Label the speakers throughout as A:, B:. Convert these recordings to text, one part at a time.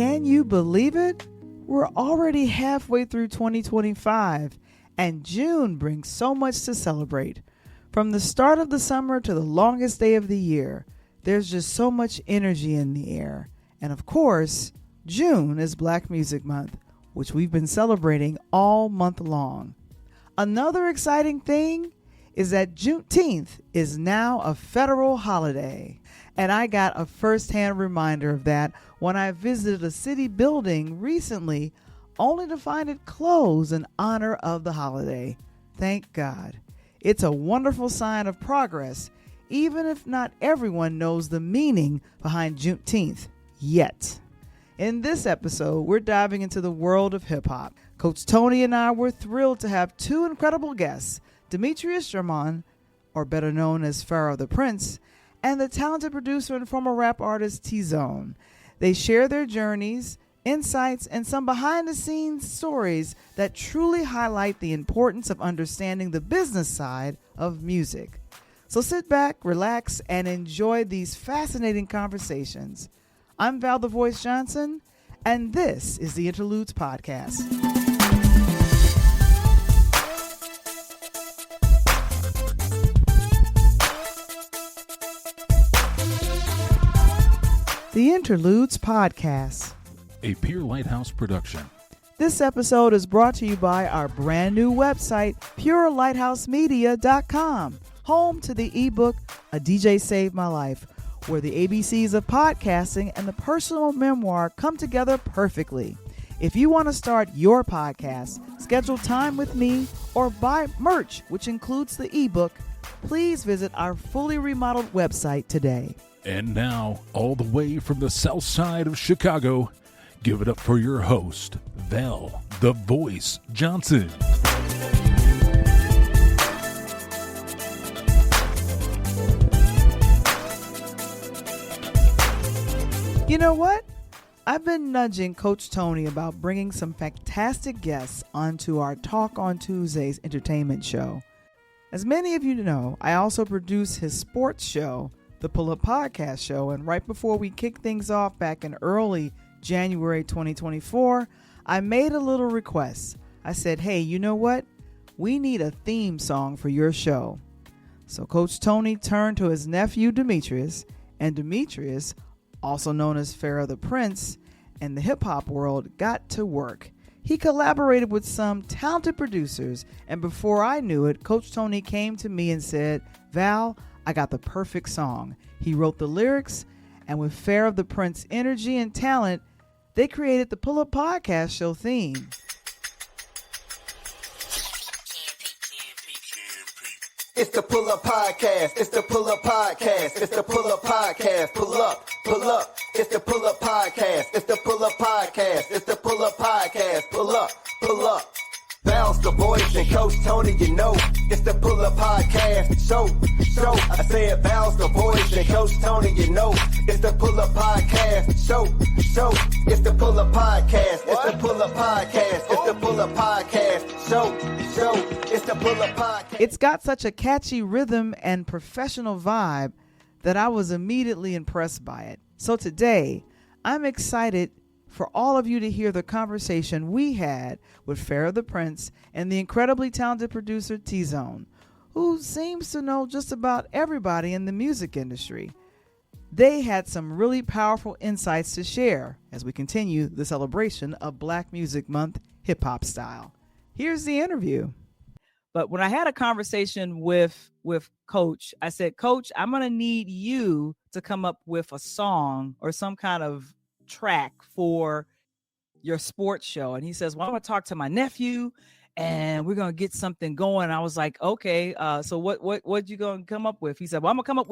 A: Can you believe it? We're already halfway through 2025, and June brings so much to celebrate. From the start of the summer to the longest day of the year, there's just so much energy in the air. And of course, June is Black Music Month, which we've been celebrating all month long. Another exciting thing is that Juneteenth is now a federal holiday. And I got a firsthand reminder of that when I visited a city building recently, only to find it closed in honor of the holiday. Thank God. It's a wonderful sign of progress, even if not everyone knows the meaning behind Juneteenth yet. In this episode, we're diving into the world of hip-hop. Coach Tony and I were thrilled to have two incredible guests, Demetrius Jarmon, or better known as Farrah Da Prince, and the talented producer and former rap artist Tizone. They share their journeys, insights, and some behind-the-scenes stories that truly highlight the importance of understanding the business side of music. So sit back, relax, and enjoy these fascinating conversations. I'm Val the Voice Johnson, and this is the Interludes Podcast. The Interludes Podcast,
B: a Pure Lighthouse production.
A: This episode is brought to you by our brand new website, PureLighthouseMedia.com, home to the ebook, A DJ Saved My Life, where the ABCs of podcasting and the personal memoir come together perfectly. If you want to start your podcast, schedule time with me, or buy merch, which includes the ebook, please visit our fully remodeled website today.
B: And now, all the way from the south side of Chicago, give it up for your host, Val the Voice Johnson.
A: You know what? I've been nudging Coach Tony about bringing some fantastic guests onto our Talk on Tuesdays entertainment show. As many of you know, I also produce his sports show, the Pull Up Podcast Show, and right before we kicked things off back in early January 2024, I made a little request. I said, hey, you know what? We need a theme song for your show. So Coach Tony turned to his nephew Demetrius, and Demetrius, also known as Farrah Da Prince, in the hip-hop world, got to work. He collaborated with some talented producers, and before I knew it, Coach Tony came to me and said, Val, I got the perfect song. He wrote the lyrics, and with Farrah Da Prince energy and talent, they created the Pull Up Podcast Show theme.
C: It's the Pull Up Podcast. It's the Pull Up Podcast. It's the Pull Up Podcast. Pull up, pull up. It's the Pull Up Podcast. It's the Pull Up Podcast. It's the Pull Up Podcast. Pull up, pull up. Val's the voice and Coach Tony, you know. It's the Pull Up Podcast. Show. I said Val's the voice and Coach Tony, you know. It's the Pull Up Podcast. Show. It's the Pull Up Podcast. It's the Pull Up Podcast. It's the Pull Up Podcast. Show. It's the Pull Up Podcast.
A: It's got such a catchy rhythm and professional vibe that I was immediately impressed by it. So today, I'm excited for all of you to hear the conversation we had with Farrah Da Prince and the incredibly talented producer Tizone, who seems to know just about everybody in the music industry. They had some really powerful insights to share as we continue the celebration of Black Music Month hip-hop style. Here's the interview. But when I had a conversation with Coach, I said, Coach, I'm going to need you to come up with a song or some kind of track for your sports show. And he says, well, I'm going to talk to my nephew and we're going to get something going. I was like, okay, so what you going to come up with? He said, well, I'm going to come up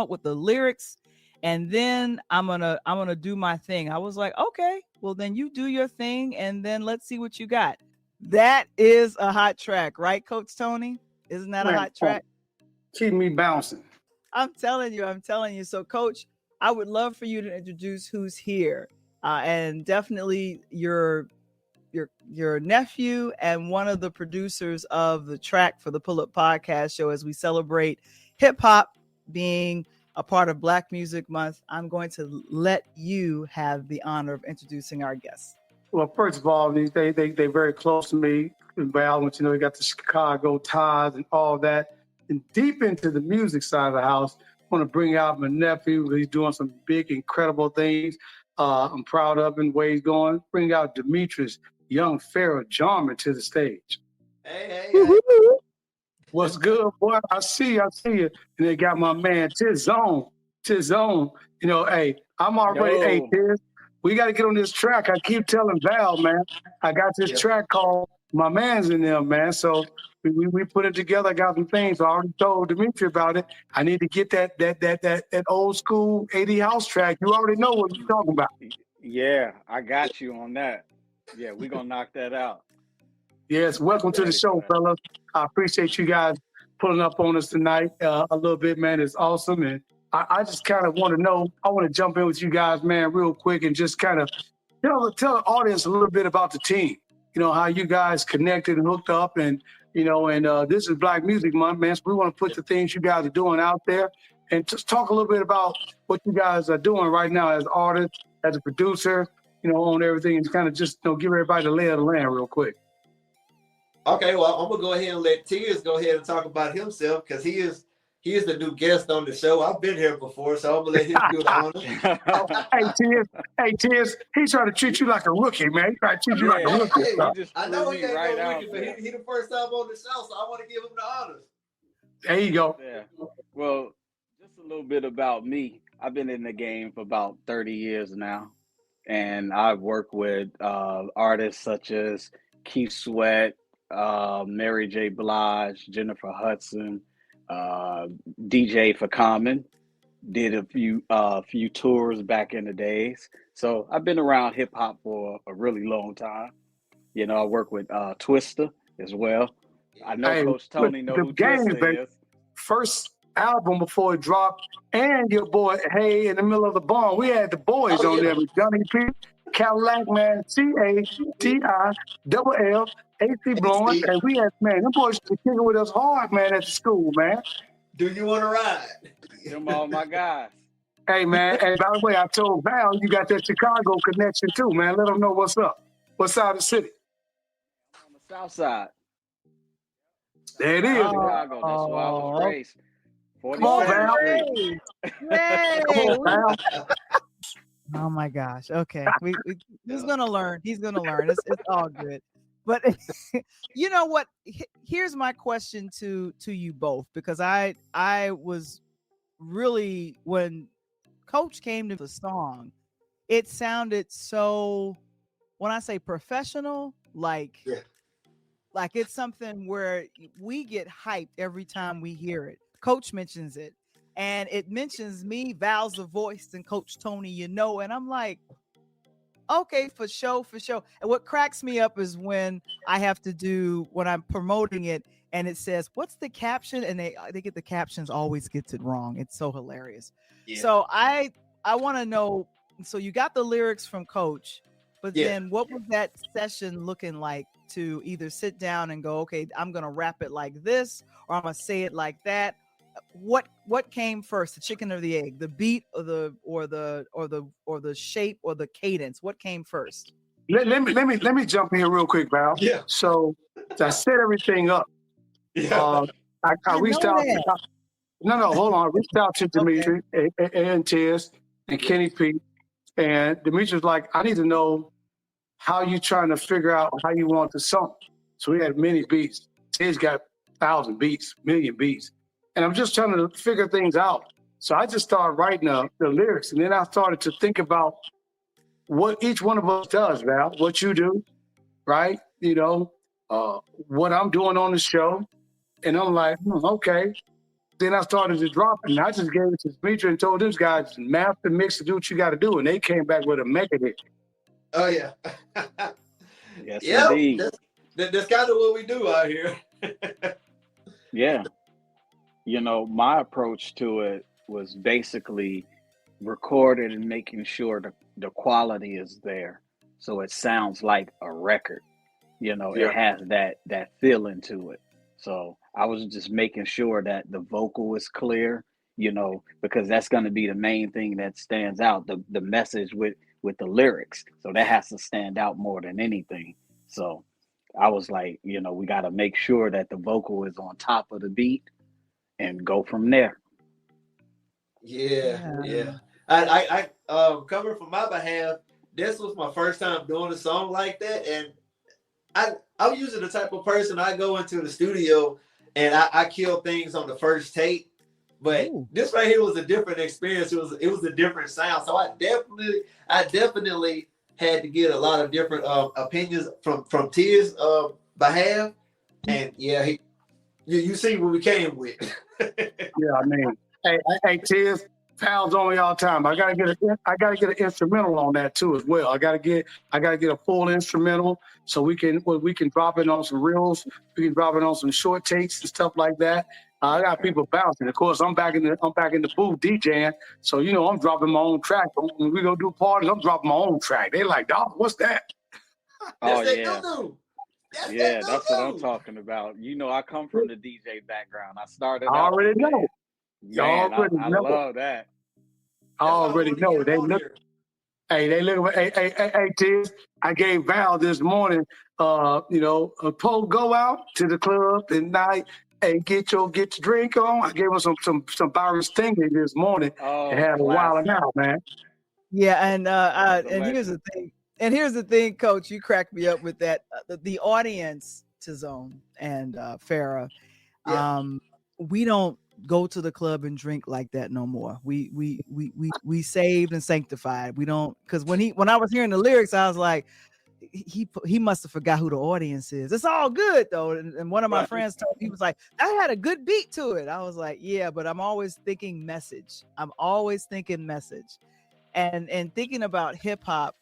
A: with the lyrics and then I'm going to do my thing. I was like, okay, well then you do your thing and then let's see what you got. That is a hot track, right, Coach Tony? Isn't that a hot track?
D: Keep me bouncing.
A: I'm telling you. So, Coach, I would love for you to introduce who's here, and definitely your nephew and one of the producers of the track for the Pull Up Podcast Show as we celebrate hip hop being a part of Black Music Month, I'm going to let you have the honor of introducing our guests.
D: Well, first of all, they very close to me. Val, you know, we got the Chicago ties and all that. And deep into the music side of the house, I want to bring out my nephew. He's doing some big, incredible things. I'm proud of him, the way he's going. Bring out Demetrius, young Farrah Jarmon to the stage.
C: Hey.
D: What's good, boy? I see you. And they got my man Tizone. You know, hey, I'm already, hey, Tiz, we got to get on this track. I keep telling Val, man, I got this track called My Man's in Them, man. So we put it together. I got some things. I already told Demetri about it. I need to get that old school 80 house track. You already know what you're talking about.
E: Yeah, I got you on that. Yeah, we're going to knock that out.
D: Yes, welcome to the show, fellas. I appreciate you guys pulling up on us tonight a little bit, man. It's awesome. And I just kind of want to know, I want to jump in with you guys, man, real quick and just kind of tell the audience a little bit about the team. You know, how you guys connected and hooked up and, you know, and this is Black Music Month, man. So we want to put the things you guys are doing out there and just talk a little bit about what you guys are doing right now as artists, as a producer, you know, on everything and kind of just, you know, give everybody the lay of the land real quick.
C: Okay, well, I'm gonna go ahead and let Tiz go ahead and talk about himself because he is the new guest on the show. I've been here before, so I'm gonna let him do the honor.
D: Hey Tiz, he's trying to treat you like a rookie, man. He's trying to treat you like a rookie.
C: I know he ain't no rookie, but he the first time on the show, so I want to give him the honors.
D: There you go.
E: Yeah. Well, just a little bit about me. I've been in the game for about 30 years now, and I've worked with artists such as Keith Sweat, Mary J. Blige, Jennifer Hudson, DJ for Common, did a few tours back in the days. So I've been around hip hop for a really long time. You know, I work with Twista as well. I know Coach Tony knows who Twista is.
D: First album before it dropped, and your boy Hey in the middle of the barn. We had the boys on there with Johnny P, Cadillac Man, CATI, AC blowing, and we had, man, them boys were kicking with us hard, man, at the school, man.
C: Do you want to ride?
E: Them all my guys.
D: Hey, man, and by the way, I told Val you got that Chicago connection too, man. Let them know what's up. What side of the city?
E: On the south side.
D: There it is.
E: Chicago, that's where I was raised.
D: Come on, Val. Come on, Val.
A: Oh my gosh. Okay. He's gonna learn. He's gonna learn. It's all good. But you know what? Here's my question to you both, because I was really, when Coach came to the song, it sounded so, when I say professional, like it's something where we get hyped every time we hear it. Coach mentions it, and it mentions me, Val's the voice, and Coach Tony, you know, and I'm like, okay, for sure. And what cracks me up is when I have to do, when I'm promoting it and it says, what's the caption? And they get the captions, always gets it wrong. It's so hilarious. Yeah. So I want to know, so you got the lyrics from Coach, but then what was that session looking like to either sit down and go, okay, I'm going to rap it like this, or I'm going to say it like that? What came first, the chicken or the egg, the beat or the shape or the cadence? What came first?
D: Let me jump in here real quick, Val.
C: Yeah.
D: So I set everything up.
C: Yeah.
D: I reached out. Hold on. I reached out to Demetri and Tiz and Kenny P. And Demetri was like, I need to know how you trying to figure out how you want the song. So we had many beats. Tiz got 1,000 beats, million beats. And I'm just trying to figure things out. So I just started writing the lyrics. And then I started to think about what each one of us does, Val, what you do, right? You know, what I'm doing on the show. And I'm like, okay. Then I started to drop it. And I just gave it to Demetri and told those guys, math and mix to do what you got to do. And they came back with a mega hit.
C: Oh, yeah.
E: Yes, indeed.
C: That's kind of what we do out here.
E: Yeah. You know, my approach to it was basically recording and making sure the quality is there. So it sounds like a record. You know, it has that feeling to it. So I was just making sure that the vocal is clear because that's going to be the main thing that stands out, the message with the lyrics. So that has to stand out more than anything. So I was like, we got to make sure that the vocal is on top of the beat and go from there.
F: Yeah. I coming from my behalf, this was my first time doing a song like that, and I'm usually the type of person, I go into the studio and I kill things on the first take. But this right here was a different experience. It was a different sound. So I definitely had to get a lot of different opinions from Tiz's behalf. And yeah, you see what we came with.
D: Yeah, I mean, hey, Tiz, pounds only all the time. I gotta get an instrumental on that too as well. I gotta get a full instrumental so we can drop it on some reels. We can drop it on some short takes and stuff like that. I got people bouncing. Of course, I'm back in the booth DJing, so I'm dropping my own track. When we go do parties, I'm dropping my own track. They like, dog, what's that?
E: Oh yeah. That's what I'm talking about. I come from the DJ background. I started out.
D: I already know.
E: Man, I love that.
D: I already know. They look. Hey, Tiz, I gave Val this morning, a poll go out to the club tonight. Hey, get your drink on. I gave him some Byron Stingley this morning.
E: Oh,
D: had a while out, man.
A: Yeah, and here's the thing. And here's the thing, Coach. You cracked me up with that. The audience, Tizone and Farrah, we don't go to the club and drink like that no more. We saved and sanctified. We don't, because when I was hearing the lyrics, I was like, he must have forgot who the audience is. It's all good though. And one of my friends told me, he was like, I had a good beat to it. I was like, yeah, but I'm always thinking message. And thinking about hip hop,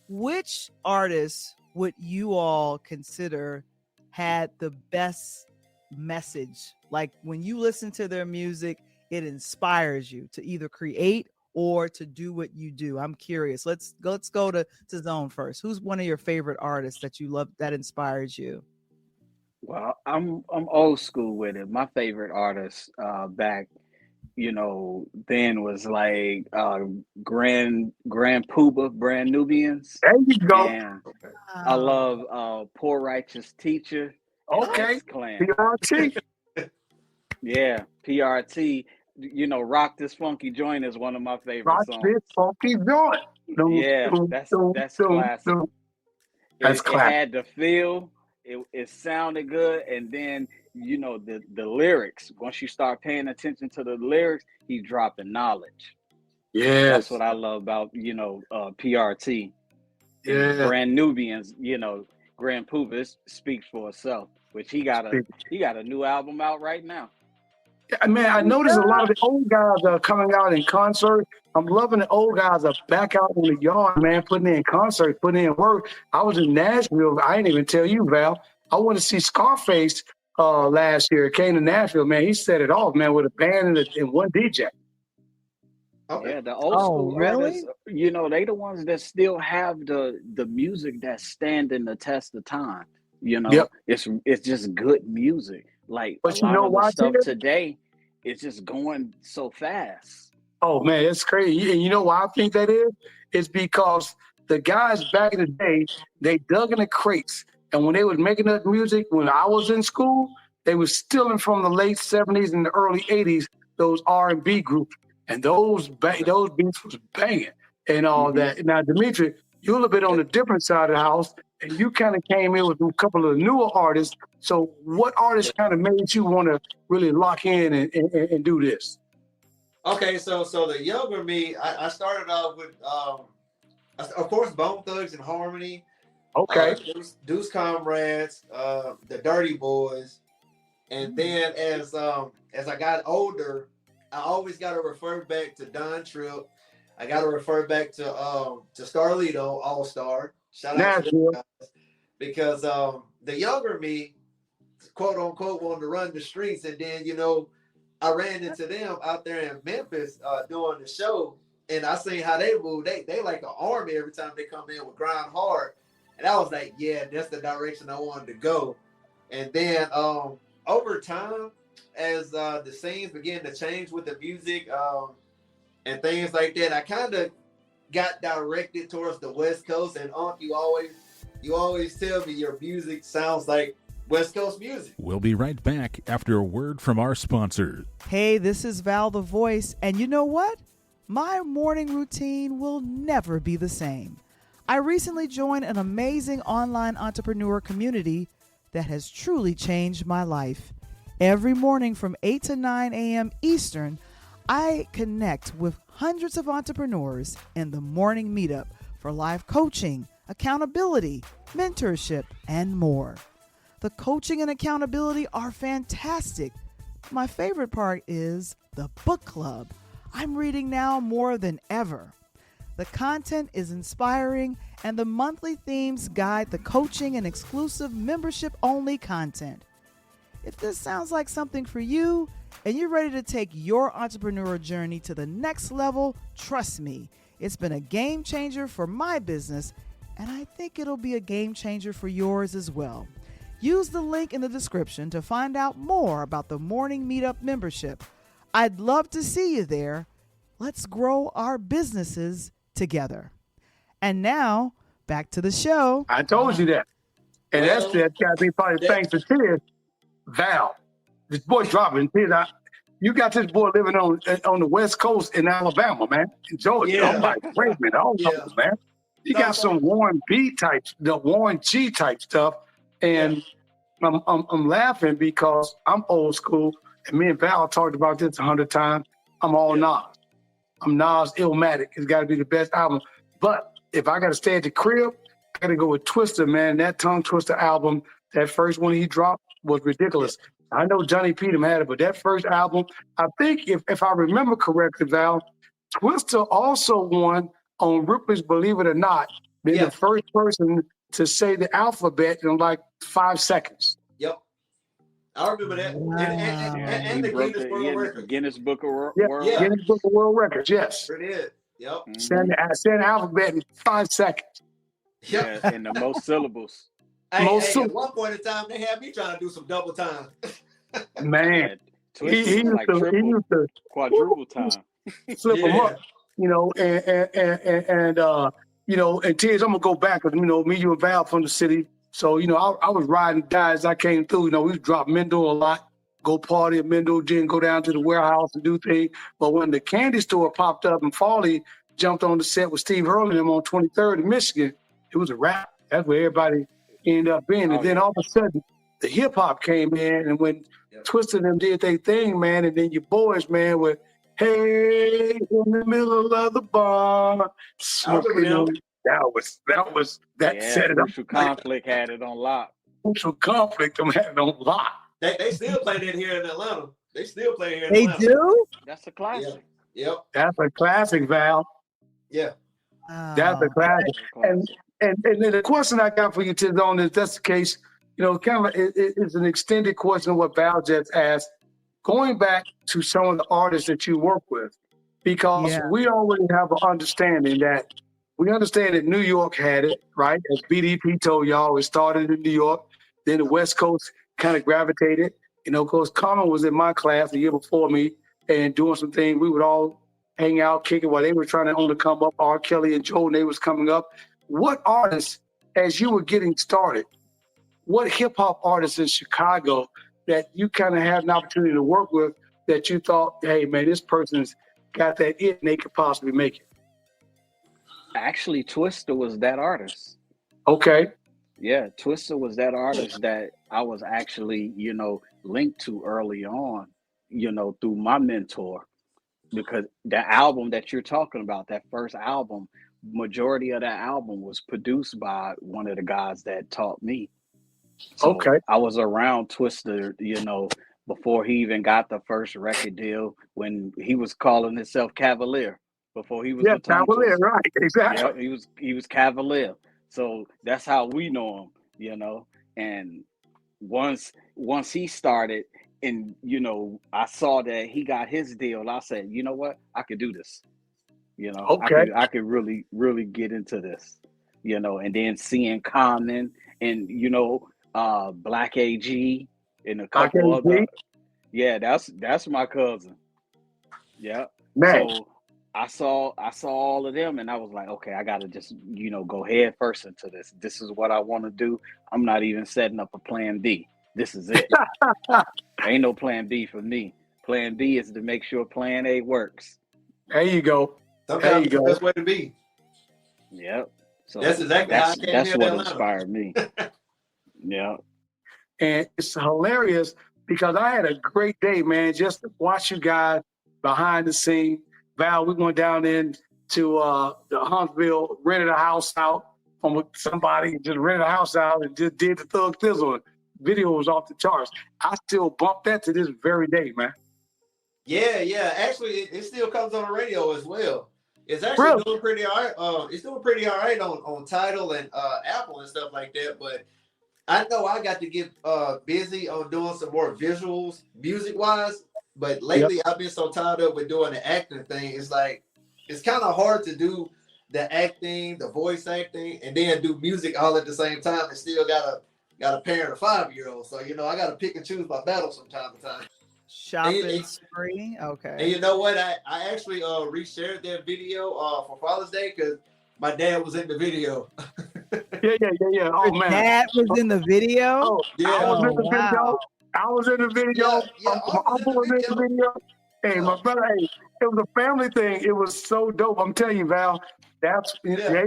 A: which artists would you all consider had the best message? Like when you listen to their music, it inspires you to either create or to do what you do. I'm curious. Let's go to Tizone first. Who's one of your favorite artists that you love that inspires you?
E: Well, I'm old school with it. My favorite artist back, then was like Grand Puba, Brand Nubians.
D: There you go.
E: And I love Poor Righteous Teacher.
D: Okay. PRT.
E: Yeah, PRT. Rock This Funky Joint is one of my favorite songs. Rock This
D: Funky Joint.
E: Yeah, that's classic. That's classic. It had the feel. It sounded good, and then the lyrics. Once you start paying attention to the lyrics, he dropping knowledge.
D: Yeah,
E: that's what I love about PRT.
D: Yeah,
E: Brand Nubians. Grand Puba speaks for itself. Which he got a new album out right now.
D: Yeah, man, I noticed a lot of the old guys are coming out in concert. I'm loving the old guys are back out in the yard, man, putting in concerts, putting in work. I was in Nashville. I didn't even tell you, Val. I went to see Scarface last year. Came to Nashville, man. He set it off, man, with a band and one DJ.
E: Okay. Yeah, the old school artists, they the ones that still have the music that's standing the test of time. It's just good music. Like, but a lot of the stuff today, it's just going so fast.
D: Oh man, it's crazy. And you know why I think that is? It's because the guys back in the day, they dug in the crates, and when they was making that music, when I was in school, they was stealing from the late '70s and the early '80s those R&B groups, and those beats was banging and all that. Now, Demetrius, you're a little bit on the different side of the house, and you kind of came in with a couple of newer artists. So what artists kind of made you want to really lock in and do this?
F: Okay, so the younger me, I started off with, of course, Bone Thugs and Harmony.
D: Okay.
F: Deuce Comrades, the Dirty Boys. And then as I got older, I always got to refer back to Don Tripp. I got to refer back to Starlito, All-Star. Shout out to them guys. Because the younger me, quote unquote, wanted to run the streets, and then I ran into them out there in Memphis doing the show, and I seen how they move. They like an army every time they come in with Grind Hard, and I was like, yeah, that's the direction I wanted to go. And then over time, as the scenes began to change with the music and things like that, I kind of got directed towards the West Coast. And you always tell me your music sounds like West Coast music.
B: We'll be right back after a word from our sponsors.
A: Hey, this is Val the Voice, and you know what? My morning routine will never be the same. I recently joined an amazing online entrepreneur community that has truly changed my life. Every morning from 8 to 9 a.m. Eastern, I connect with hundreds of entrepreneurs in the morning meetup for live coaching, accountability, mentorship, and more. The coaching and accountability are fantastic. My favorite part is the book club. I'm reading now more than ever. The content is inspiring, and the monthly themes guide the coaching and exclusive membership-only content. If this sounds like something for you, and you're ready to take your entrepreneurial journey to the next level, trust me, it's been a game changer for my business, and I think it'll be a game changer for yours as well. Use the link in the description to find out more about the Morning Meetup membership. I'd love to see you there. Let's grow our businesses together. And now, back to the show.
D: I told you that. And that's got to be probably thanks to Tiz. Val, this boy dropping. Tiz, you got this boy living on the West Coast in Alabama, man. In Georgia.
F: Yeah.
D: I'm like, wait a minute, hold on, man. You got some Warren B type, the Warren G type stuff. And I'm laughing because I'm old school, and me and Val talked about this 100 times. I'm all Nas. I'm Nas Illmatic. It's got to be the best album. But if I got to stay at the crib, I got to go with Twister, man. That Tongue Twister album, that first one he dropped was ridiculous. I know Johnny Peterman had it, but that first album, I think if I remember correctly, Val, Twister also won on Ripley's Believe It or Not, being the first person to say the alphabet in like 5 seconds.
F: Yep. I remember that.
A: Wow.
F: And the Guinness World Records.
E: Guinness Book of World
F: Yeah.
D: Guinness Book of World Records, yes.
F: Sure did. Yep.
D: Saying the alphabet in 5 seconds.
F: Yep.
E: Yeah, and the most syllables.
F: At one point in time, they had me trying to do some double time.
D: Man,
E: He
D: he used
E: like
D: to
E: quadruple time.
D: slip them up, you know, and you know, and Tiz, I'm gonna go back because, you know, me, you, and Val from the city. So, you know, I was riding guys. I came through, you know, we dropped Mendo a lot, go party at Mendo Gin, go down to the warehouse and do things. But when the candy store popped up and Farley jumped on the set with Steve Hurley and them on 23rd in Michigan, it was a wrap. That's where everybody ended up being. And then all of a sudden, the hip hop came in, and when Twisted them did their thing, man, and then your boys, man, were hey in the middle of the bar. That set it up.
E: Crucial Conflict had it on lock.
D: Crucial Conflict, them had it on lock.
F: They still play that here in Atlanta. They still play here in
A: They
F: Atlanta.
A: do?
E: That's a classic.
F: Yep.
D: That's a classic, Val.
F: Yeah.
D: That's a classic. And then the question I got for you, Tizone, is that's the case, you know, kind of it's an extended question of what Val just asked. Going back to some of the artists that you work with, because we already have an understanding that we understand that New York had it, right? As BDP told y'all, it started in New York. Then the West Coast kind of gravitated. You know, of course, Common was in my class the year before me and doing some things. We would all hang out, kick it while they were trying to only come up. R. Kelly and Joe, and they was coming up. What artists, as you were getting started, what hip-hop artists in Chicago that you kind of had an opportunity to work with that you thought, hey, man, this person's got that it and they could possibly make it?
E: Actually, Twister was that artist.
D: Okay.
E: Yeah, Twister was that artist that I was actually, you know, linked to early on, you know, through my mentor. Because the album that you're talking about, that first album, majority of that album was produced by one of the guys that taught me. So
D: okay.
E: I was around Twister, you know, before he even got the first record deal, when he was calling himself Cavalier. Before he was
D: Cavalier, right? Exactly.
E: Yeah, he was Cavalier. So that's how we know him, you know. And once he started, and you know, I saw that he got his deal, I said, you know what, I could do this. You know,
D: okay.
E: I could really, really get into this. You know, and then seeing Common and you know, Black AG and a couple other. Yeah, that's my cousin. Yeah.
D: Man,
E: So I saw all of them, and I was like, okay, I gotta just go head first into this. This is what I want to do. I'm not even setting up a plan B. This is it. Ain't no plan B for me. Plan B is to make sure plan A works.
D: there you go. There
F: Sometimes
D: you
F: it's the
D: go.
F: best way to be.
E: Yep. So
F: That's exactly how I came
E: that's
F: here to
E: what
F: Atlanta.
E: inspired me. Yeah.
D: And it's hilarious because I had a great day, man, just to watch you guys behind the scene. Val, we went down into the Huntsville, rented a house out from somebody, just rented a house out and just did the Thug Tizone. Video was off the charts. I still bump that to this very day, man.
F: Yeah. Actually, it still comes on the radio as well. It's actually
D: Really?
F: doing pretty all right. It's doing pretty all right on Tidal and Apple and stuff like that. But I know I got to get busy on doing some more visuals, music wise. But lately, I've been so tied up with doing the acting thing. It's like it's kind of hard to do the acting, the voice acting, and then do music all at the same time. And still got a parent of 5-year-old, so I got to pick and choose my battles from time to time.
A: Shopping spree. Okay.
F: And you know what? I actually reshared that video for Father's Day because my dad was in the video.
D: Yeah. Oh, man.
A: Dad was in the video.
D: Oh,
F: Yeah.
D: I was in the
A: wow.
D: video. I was in the video.
F: Yeah,
D: My uncle was in the video. Hey, my brother, hey, it was a family thing. It was so dope. I'm telling you, Val. There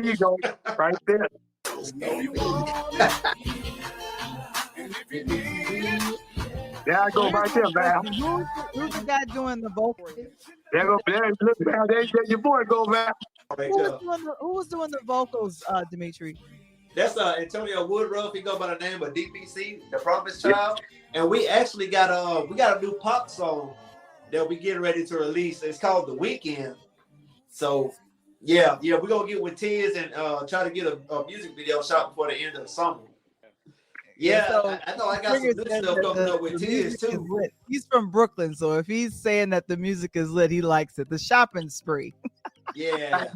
D: you go. Right there. There I go right there, Val.
A: Who's the guy doing the vocals?
D: There go, look, Val, there your boy go, Val.
A: Who was doing the vocals, Demetri?
F: That's Antonio Woodruff. He go by the name of DPC, the Promised Child. And we actually got a new pop song that we getting ready to release. It's called The Weekend. So yeah, we're gonna get with Tiz and try to get a music video shot before the end of the summer. Yeah,
A: So,
F: I know I got some good stuff coming up with Tiz too.
A: He's from Brooklyn, so if he's saying that the music is lit, he likes it. The shopping spree.
F: Yeah,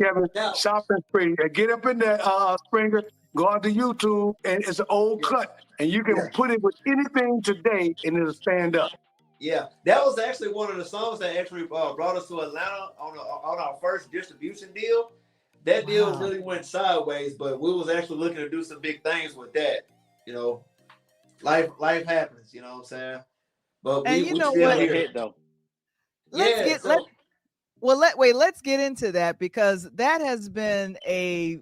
D: Kevin. Shopping spree. Get up in there, Springer. Go out to YouTube, and it's an old cut, and you can put it with anything today, and it'll stand up.
F: Yeah, that was actually one of the songs that actually brought us to Atlanta on our first distribution deal. That deal really went sideways, but we was actually looking to do some big things with that. Life happens. You know what I'm saying? But
A: And
F: we
A: you know
F: still
A: what?
F: here.
E: Though.
A: Let's get into that because that has been I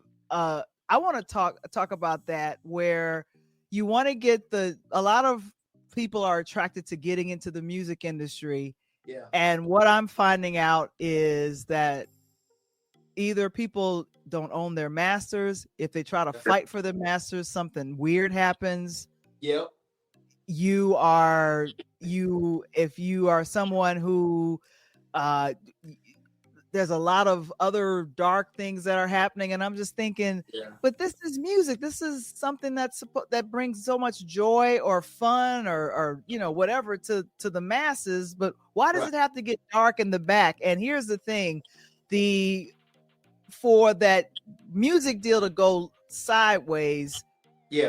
A: want to talk about that where you want to get a lot of people are attracted to getting into the music industry.
F: Yeah.
A: And what I'm finding out is that either people don't own their masters. If they try to fight for their masters, something weird happens.
F: Yep.
A: If you are someone who there's a lot of other dark things that are happening, and I'm just thinking, but this is music. This is something that brings so much joy or fun or whatever to the masses. But why does it have to get dark in the back? And here's the thing: for that music deal to go sideways,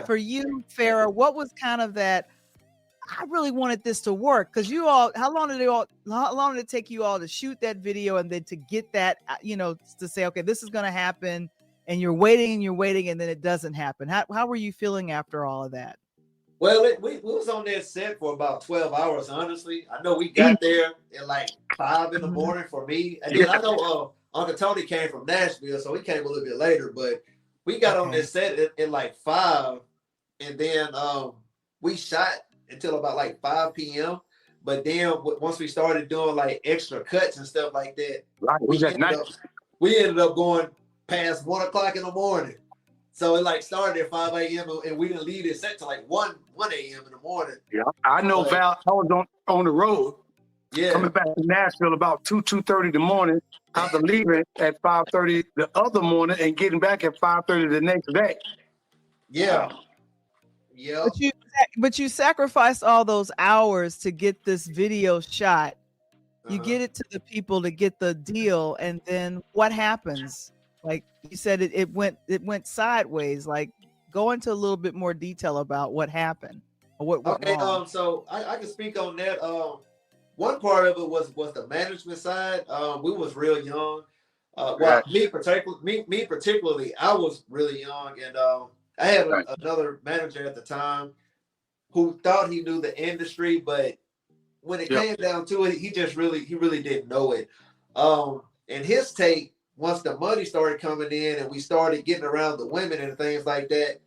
A: for you, Farrah, what was kind of that? I really wanted this to work because how long did it take you all to shoot that video and then to get that, to say, okay, this is going to happen, and you're waiting and then it doesn't happen. How were you feeling after all of that?
F: Well, we was on that set for about 12 hours, honestly. I know we got there at like 5 in the morning for me. And then I know Uncle Tony came from Nashville, so he came a little bit later, but we got on this set at like 5, and then we shot until about like 5 p.m. But then once we started doing like extra cuts and stuff like that, we ended up going past 1 o'clock in the morning. So it like started at 5 a.m. and we didn't leave it set to like 1 a.m. in the morning.
D: Yeah, I know, Val. I was on the road.
F: Yeah.
D: Coming back to Nashville about 2:30 in the morning, after leaving at 5:30 the other morning and getting back at 5:30 the next day.
F: Yeah. Yeah.
A: But you sacrificed all those hours to get this video shot. You get it to the people to get the deal, and then what happens? Like you said, it went sideways. Like, go into a little bit more detail about what happened Or what went
F: Okay,
A: wrong?
F: so I can speak on that. One part of it was the management side. We was real young. Well, me particularly, I was really young, and I had another manager at the time who thought he knew the industry, but when it came down to it, he really didn't know it. And his take, once the money started coming in and we started getting around the women and things like that,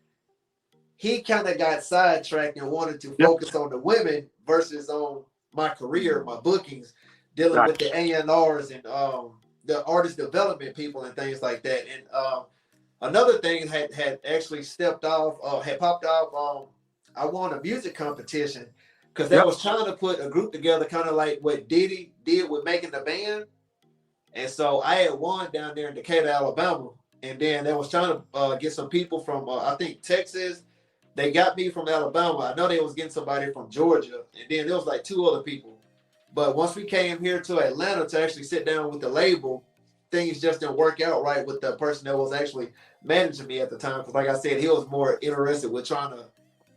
F: he kind of got sidetracked and wanted to focus on the women versus on my career, my bookings, dealing with the A&Rs and the artist development people and things like that. And another thing had actually had popped off. I won a music competition because they was trying to put a group together, kind of like what Diddy did with Making the Band. And so I had won down there in Decatur, Alabama. And then they was trying to get some people from, I think, Texas. They got me from Alabama. I know they was getting somebody from Georgia. And then there was like 2 other people. But once we came here to Atlanta to actually sit down with the label, things just didn't work out right with the person that was actually managing me at the time. Because like I said, he was more interested with trying to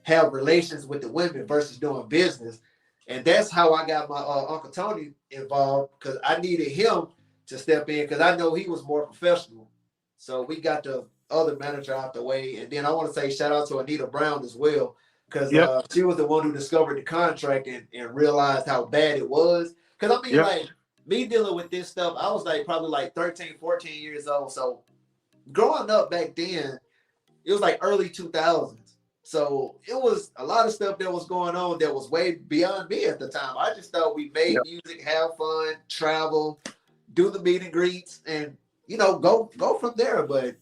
F: have relations with the women versus doing business. And that's how I got my Uncle Tony involved, because I needed him to step in because I know he was more professional. So we got the other manager out the way. And then I want to say shout out to Anita Brown as well, because she was the one who discovered the contract and realized how bad it was. Because I mean, like, me dealing with this stuff, I was like probably like 13, 14 years old. So growing up back then, it was like early 2000s. So it was a lot of stuff that was going on that was way beyond me at the time. I just thought we made music, have fun, travel, do the meet and greets, and go from there. But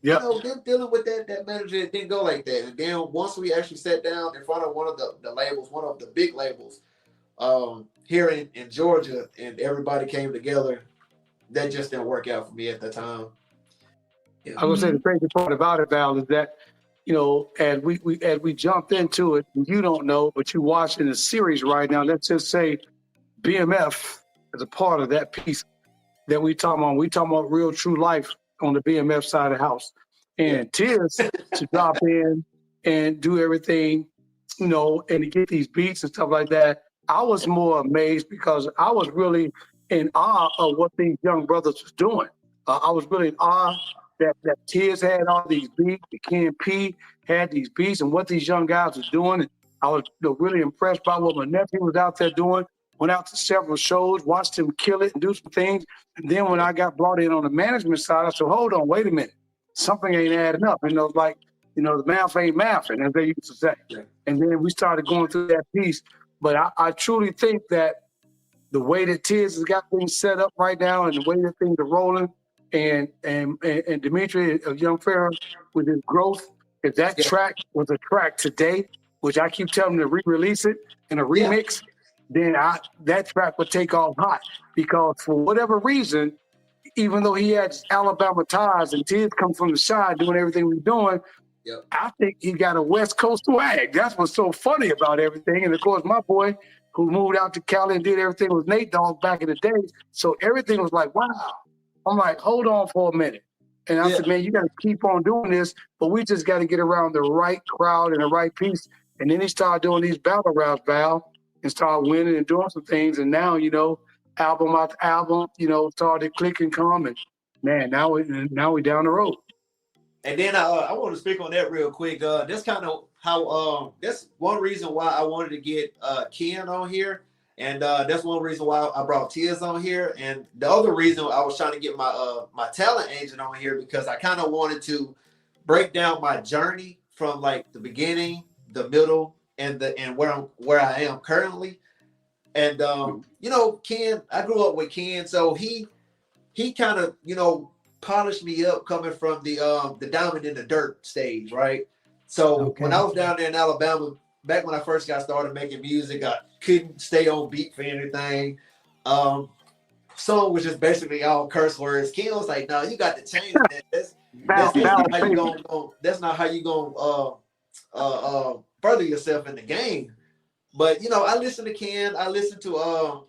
F: them dealing with that manager, it didn't go like that. And then once we actually sat down in front of one of the labels, one of the big labels, here in Georgia, and everybody came together, that just didn't work out for me at the time.
D: I was gonna say the crazy part about it, Val, is that as we jumped into it, you don't know, but you watching the series right now. Let's just say BMF is a part of that piece that we talking about. We talking about real true life on the BMF side of the house. And Tiz to drop in and do everything, and to get these beats and stuff like that. I was more amazed because I was really in awe of what these young brothers was doing. I was really in awe that Tiz had all these beats, the Ken P had these beats, and what these young guys was doing. And I was really impressed by what my nephew was out there doing. Went out to several shows, watched him kill it and do some things. And then when I got brought in on the management side, I said, hold on, wait a minute. Something ain't adding up. The math ain't mathing, as they used to say. Yeah. And then we started going through that piece. But I truly think that the way that Tiz has got things set up right now and the way that things are rolling, and Demetrius, young Farrah, with his growth, if that track was a track today, which I keep telling him to re-release it in a remix, then that track would take off hot. Because for whatever reason, even though he had Alabama ties and Tiz come from the side doing everything we're doing, I think he got a West Coast swag. That's what's so funny about everything. And of course, my boy who moved out to Cali and did everything was Nate Dogg back in the day. So everything was like, wow. I'm like, hold on for a minute. And I said, man, you got to keep on doing this, but we just got to get around the right crowd and the right piece. And then he started doing these battle raps, Val, and started winning and doing some things. And now, album after album, started clicking, come, and man, now we down the road.
F: And then I want to speak on that real quick. That's kind of how that's one reason why I wanted to get Ken on here. And that's one reason why I brought Tiz on here. And the other reason I was trying to get my my talent agent on here, because I kind of wanted to break down my journey from like the beginning, the middle, and where I am currently. And Ken, I grew up with Ken, so he kind of polished me up coming from the diamond in the dirt stage, right? So when I was down there in Alabama, back when I first got started making music, I couldn't stay on beat for anything. Song was just basically all curse words. Ken was like, "No, you got to change that. That's not how you gonna. That's not how you gonna further yourself in the game." But I listened to Ken. I listened to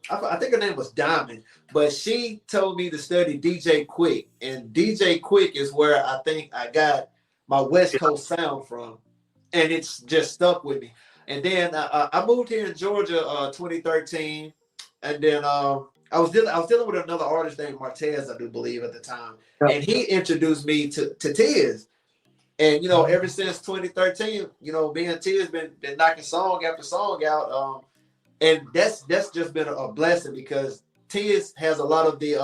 F: I think her name was Diamond, but she told me to study DJ Quick, and DJ Quick is where I think I got my West Coast sound from. and it's just stuck with me. And then I moved here in Georgia 2013, and then I was dealing with another artist named Martez, I do believe at the time, and he introduced me to Tiz. And ever since 2013, me and Tiz been knocking song after song out, and that's just been a blessing because Tiz has a lot of the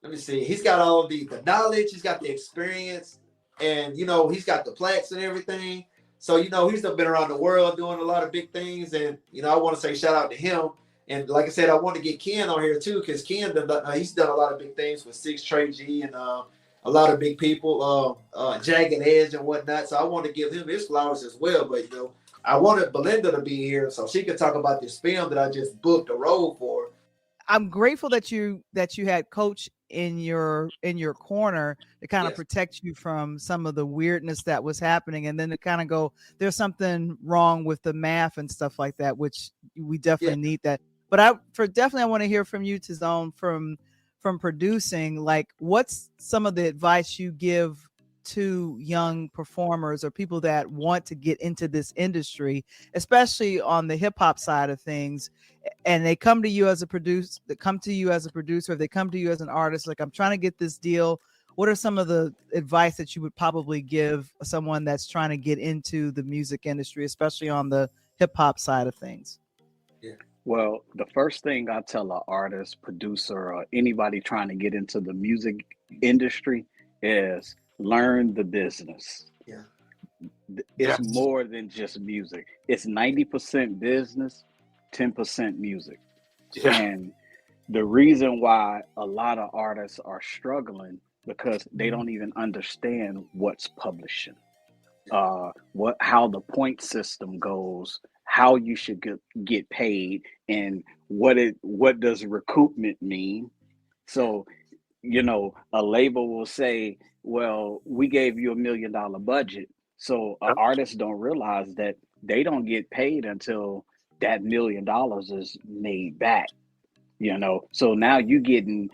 F: let me see, he's got all of the knowledge, he's got the experience, and he's got the plaques and everything. So he's been around the world doing a lot of big things, and I want to say shout out to him. And like I said, I want to get Ken on here too, because Ken he's done a lot of big things with 6 Trey G and a lot of big people, Jagged Edge and whatnot. So I want to give him his flowers as well. But I wanted Belinda to be here so she could talk about this film that I just booked a role for.
A: I'm grateful that you had Coach in your corner to kind of protect you from some of the weirdness that was happening, and then to kind of go, there's something wrong with the math and stuff like that, which we definitely need that. But I want to hear from you, Tizone, from producing. Like, what's some of the advice you give to young performers or people that want to get into this industry, especially on the hip hop side of things, and they come to you as a producer, if they come to you as an artist, like, I'm trying to get this deal. What are some of the advice that you would probably give someone that's trying to get into the music industry, especially on the hip hop side of things?
E: Well, the first thing I tell an artist, producer, or anybody trying to get into the music industry is learn the business. It's more than just music. It's 90% business, 10% music. And the reason why a lot of artists are struggling because they don't even understand what's publishing, how the point system goes, how you should get paid, and what does recoupment mean. So, a label will say, well, we gave you $1 million budget. So artists don't realize that they don't get paid until that $1 million is made back, So now you getting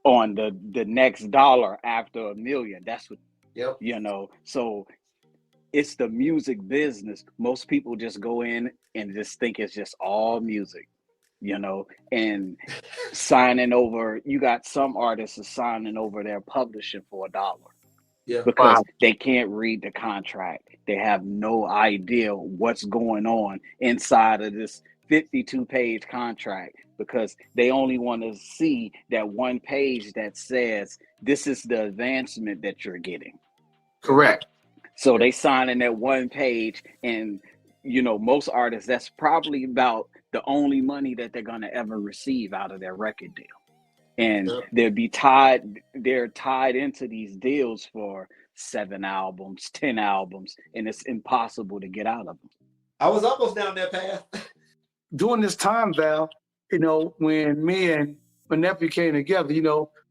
E: on the next dollar after $1 million. That's what, so it's the music business. Most people just go in and just think it's just all music, and signing over. You got some artists signing over their publishing for $1. Because they can't read the contract. They have no idea what's going on inside of this 52-page contract, because they only want to see that one page that says this is the advancement that you're getting.
D: Correct.
E: So they sign in that one page, and most artists, that's probably about the only money that they're going to ever receive out of their record deal. And they're tied into these deals for 7 albums, 10 albums, and it's impossible to get out of them.
F: I was almost down that path.
D: During this time, Val, when me and my nephew came together,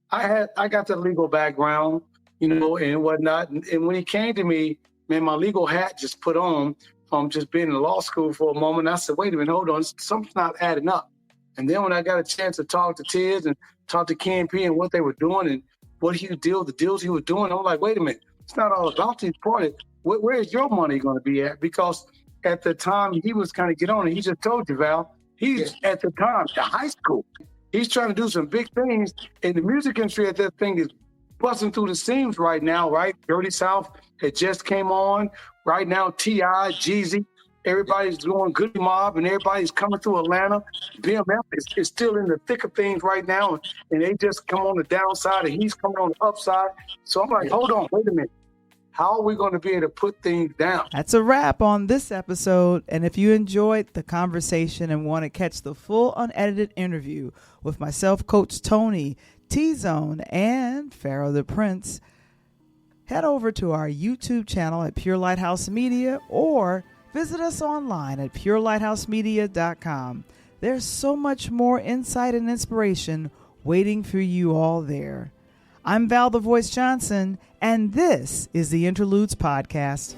D: I got the legal background, and whatnot. And when he came to me, man, my legal hat just put on from just being in law school for a moment. I said, wait a minute, hold on, something's not adding up. And then when I got a chance to talk to Tiz and talk to Ken P and what they were doing and the deals he was doing, I'm like, wait a minute, it's not all about these parties. Where is your money going to be at? Because at the time he was kind of get on it. He just told you, Val, he's at the time, the high school. He's trying to do some big things in the music industry. That thing is busting through the seams right now, right? Dirty South, it just came on. Right now, T.I., Jeezy, everybody's doing Goody Mob, and everybody's coming through Atlanta. BMF is still in the thick of things right now, and they just come on the downside, and he's coming on the upside. So I'm like, hold on, wait a minute. How are we going to be able to put things down?
A: That's a wrap on this episode. And if you enjoyed the conversation and want to catch the full unedited interview with myself, Coach Tony, Tizone, and Farrah Da Prince, head over to our YouTube channel at Pure Lighthouse Media or visit us online at purelighthouse.media.com. There's so much more insight and inspiration waiting for you all there. I'm Val the Voice Johnson, and this is the Interludes Podcast.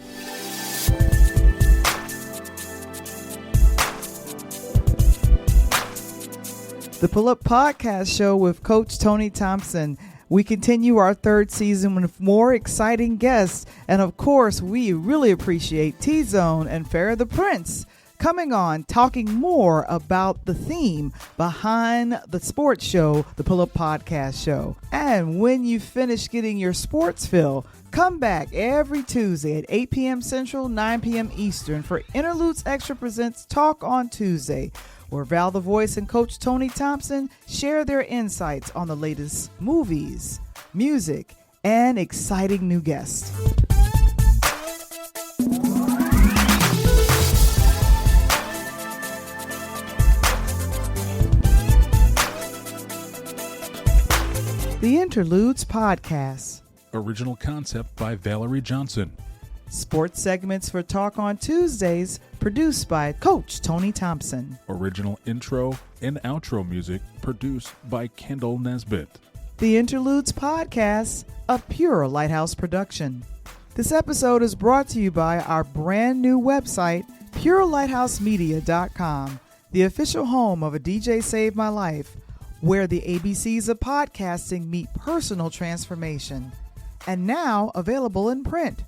A: The Pull Up Podcast Show with Coach Tony Thompson. We continue our third season with more exciting guests, and of course, we really appreciate Tizone and Farrah Da Prince coming on, talking more about the theme behind the sports show, the Pull Up Podcast Show. And when you finish getting your sports fill, come back every Tuesday at 8 p.m. Central, 9 p.m. Eastern for Interludes Extra Presents Talk on Tuesday, where Val the Voice and Coach Tony Thompson share their insights on the latest movies, music, and exciting new guests. The Interludes Podcast.
B: Original concept by Valerie Johnson.
A: Sports segments for Talk on Tuesdays, produced by Coach Tony Thompson.
B: Original intro and outro music produced by Kendall Nesbitt.
A: The Interludes Podcast, a pure Lighthouse production. This episode is brought to you by our brand new website, purelighthouse.media.com, the official home of A DJ Saved My Life, where the ABCs of podcasting meet personal transformation. And now available in print.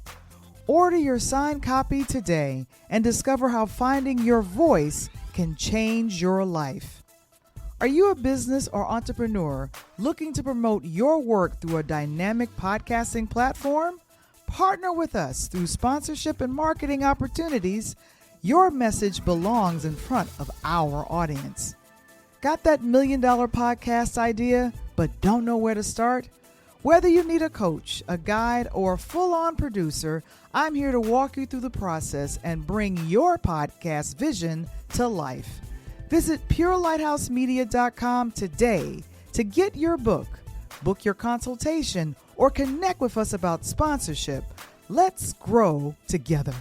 A: Order your signed copy today and discover how finding your voice can change your life. Are you a business or entrepreneur looking to promote your work through a dynamic podcasting platform? Partner with us through sponsorship and marketing opportunities. Your message belongs in front of our audience. Got that $1 million podcast idea, but don't know where to start? Whether you need a coach, a guide, or a full-on producer, I'm here to walk you through the process and bring your podcast vision to life. Visit purelighthouse.media.com today to get your book, book your consultation, or connect with us about sponsorship. Let's grow together.